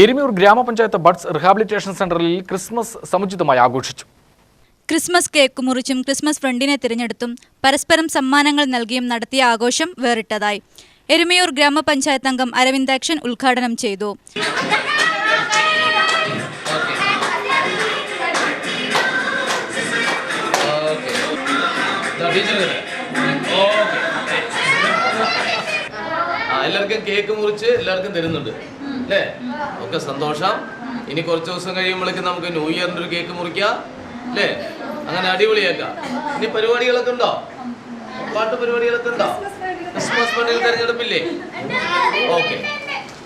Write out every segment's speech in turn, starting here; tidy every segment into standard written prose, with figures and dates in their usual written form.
എരുമയൂർ ഗ്രാമപഞ്ചായത്ത് buds rehabilitation സെന്ററിൽ Christmas സമുചിതമായി ആഘോഷിച്ചു. ക്രിസ്മസ് കേക്ക് മുറിച്ചും ക്രിസ്മസ് ഫ്രണ്ടിനെ തിരഞ്ഞെടുത്തും പരസ്പരം സമ്മാനങ്ങൾ നൽകിയും നടത്തിയ ആഘോഷം വേറിട്ടതായി. എരുമയൂർ ഗ്രാമപഞ്ചായത്ത് അംഗം അരവിന്ദാക്ഷൻ ഉദ്ഘാടനം ചെയ്തു. എല്ലാവർക്കും കേക്ക് മുറിച്ച് എല്ലാവർക്കും തരുന്നുണ്ട് അല്ലേ? ഒക്കെ സന്തോഷം. ഇനി കുറച്ച് ദിവസം കഴിയുമ്പോഴേക്കും നമുക്ക് ന്യൂ ഇയറിന്റെ ഒരു കേക്ക് മുറിക്കാം അല്ലേ? അങ്ങനെ അടിപൊളിയാക്കാം. ഇനി പരിപാടികളൊക്കെ ഉണ്ടോ? പാട്ട് പരിപാടികളൊക്കെ ഉണ്ടോ? ക്രിസ്മസ് ഫണ്ടിൽ തെരഞ്ഞെടുപ്പില്ലേ? ഓക്കെ.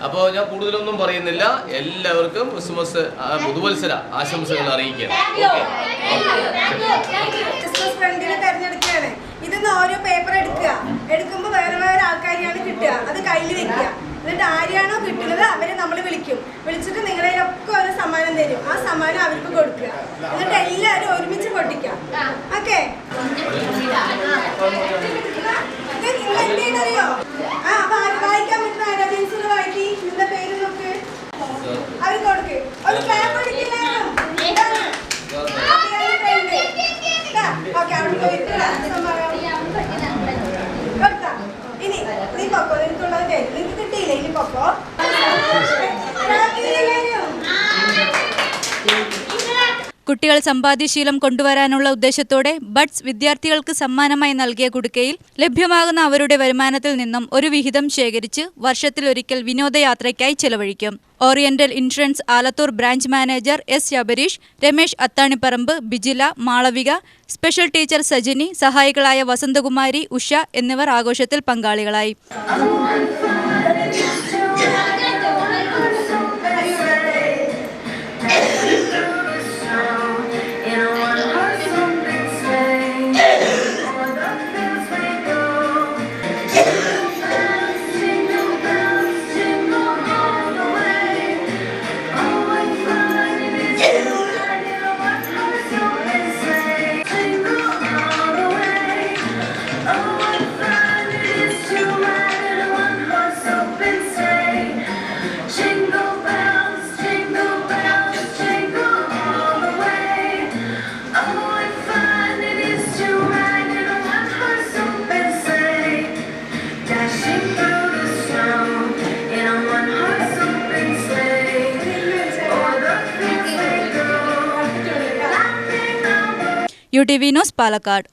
അപ്പോൾ ഞാൻ കൂടുതലൊന്നും പറയുന്നില്ല. എല്ലാവർക്കും ക്രിസ്മസ് പുതുവത്സര ആശംസകൾ അറിയിക്കാം. ക്രിസ്മസ് ഫ്രണ്ടിനെ തെരഞ്ഞെടുക്കുകയാണ്. ഇതിന്ന് ഓരോ പേപ്പർ എടുക്കുമ്പോൾ വേറെ വേറെ ആൾക്കാരെയാണ് കിട്ടുക. അത് കയ്യിൽ വെക്കുക. എന്നിട്ട് ആരെയാണോ കിട്ടുന്നത് അവരെ നമ്മൾ വിളിച്ചിട്ട് നിങ്ങളതിലൊക്കെ ഓരോ സമ്മാനം തരും. ആ സമ്മാനം അവർക്ക് കൊടുക്കുക. എന്നിട്ട് എല്ലാവരും ഒരുമിച്ച് പൊട്ടിക്കുക. ഓക്കെ? അറിയോ? വായിക്കാൻ പറ്റുന്ന ആരാ? ജെൻസിന് വായിക്കി നിന്റെ പേര് നോക്ക്. അവർ കൊടുക്ക്. ഒരു ക്ലാപ്പ് അടിക്കില്ലായിരുന്നു. ഓക്കെ, അവിടെ പോയിട്ട് ഇനി നീ പൊക്കോ. നിനക്കുള്ളത് തരും. നിനക്ക് കിട്ടിയില്ലേ? ഇനി പൊക്കോ. കുട്ടികൾ സമ്പാദ്യശീലം കൊണ്ടുവരാനുള്ള ഉദ്ദേശത്തോടെ ബഡ്സ് വിദ്യാർത്ഥികൾക്ക് സമ്മാനമായി നൽകിയ കുടുക്കയിൽ ലഭ്യമാകുന്ന അവരുടെ വരുമാനത്തിൽ നിന്നും ഒരു വിഹിതം ശേഖരിച്ച് വർഷത്തിലൊരിക്കൽ വിനോദയാത്രയ്ക്കായി ചെലവഴിക്കും. Oriental insurance Alathur branch manager S Sabarish, Ramesh Athanipparambu, Bijila, Malavika, special teacher Sajini, സഹായികളായ വസന്തകുമാരി, ഉഷ എന്നിവർ ആഘോഷത്തിൽ പങ്കാളികളായി. UTV news Palakkad.